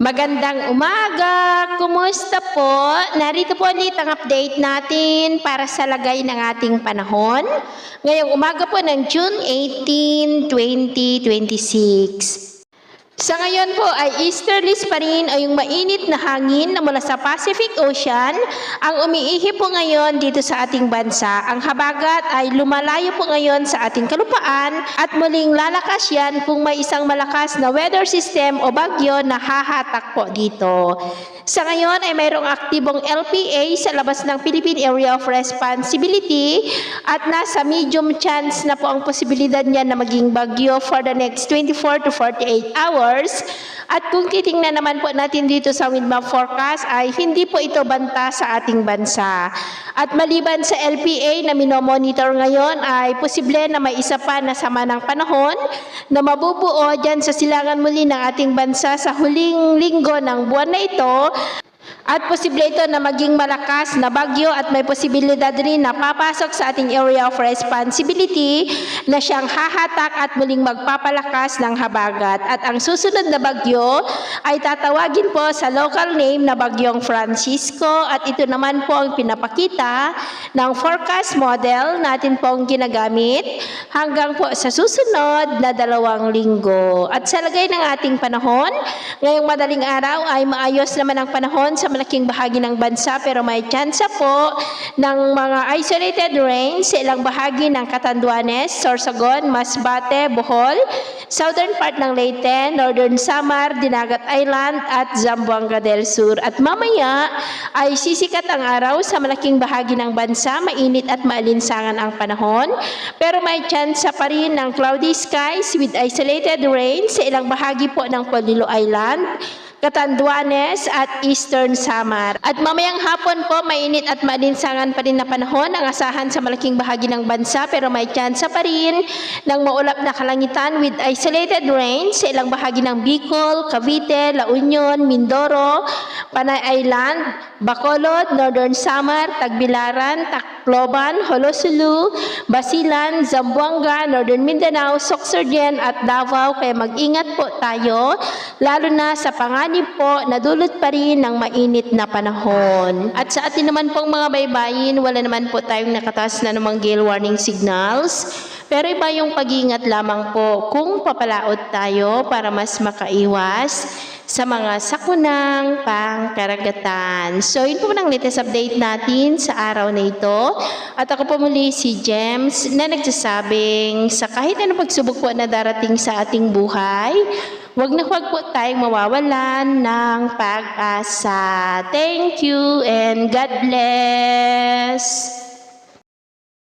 Magandang umaga! Kumusta po? Narito po ulit ang update natin para sa lagay ng ating panahon. Ngayong umaga po ng June 18, 2026. Sa ngayon po ay easterlies pa rin o yung mainit na hangin na mula sa Pacific Ocean ang umiihi po ngayon dito sa ating bansa. Ang habagat ay lumalayo po ngayon sa ating kalupaan at muling lalakas yan kung may isang malakas na weather system o bagyo na hahatak po dito. Sa ngayon ay mayroong aktibong LPA sa labas ng Philippine Area of Responsibility at nasa medium chance na po ang posibilidad niya na maging bagyo for the next 24 to 48 hours. At kung titingnan naman po natin dito sa wind map forecast ay hindi po ito banta sa ating bansa. At maliban sa LPA na minomonitor ngayon ay posible na may isa pa na sama ng panahon na mabubuo dyan sa silangan muli ng ating bansa sa huling linggo ng buwan na ito. At posible ito na maging malakas na bagyo at may posibilidad rin na papasok sa ating area of responsibility na siyang hahatak at muling magpapalakas ng habagat. At ang susunod na bagyo ay tatawagin po sa local name na Bagyong Francisco at ito naman po ang pinapakita ng forecast model natin pong ginagamit hanggang po sa susunod na 2 linggo. At sa lagay ng ating panahon, ngayong madaling araw ay maayos naman ang panahon sa malaking bahagi ng bansa pero may tsansa po ng mga isolated rain sa ilang bahagi ng Catanduanes, Sorsogon, Masbate, Bohol, southern part ng Leyte, Northern Samar, Dinagat Island at Zamboanga del Sur. At mamaya ay sisikat ang araw sa malaking bahagi ng bansa, mainit at maalinsangan ang panahon pero may tsansa pa rin ng cloudy skies with isolated rain sa ilang bahagi po ng Polillo Island, Catanduanes at Eastern Samar. At mamayang hapon po, mainit at maalinsangan pa rin na panahon ang asahan sa malaking bahagi ng bansa pero may tsansa pa rin ng maulap na kalangitan with isolated rain sa ilang bahagi ng Bicol, Cavite, La Union, Mindoro, Panay Island, Bacolod, Northern Samar, Tagbilaran, Tacloban, Holosulu, Basilan, Zamboanga, Northern Mindanao, Sorsogon at Davao. Kaya mag-ingat po tayo lalo na sa panganib po na dulot pa rin ng mainit na panahon. At sa atin naman pong mga baybayin, wala naman po tayong nakataas na namang gale warning signals. Pero iba yung pag-iingat lamang po kung papalaot tayo para mas makaiwas sa mga sakunang pangkaragatan. So, yun po ng latest update natin sa araw na ito. At ako po muli si James na nagsasabing sa kahit anong pagsubok po na darating sa ating buhay, wag na wag po tayong mawawalan ng pag-asa. Thank you and God bless!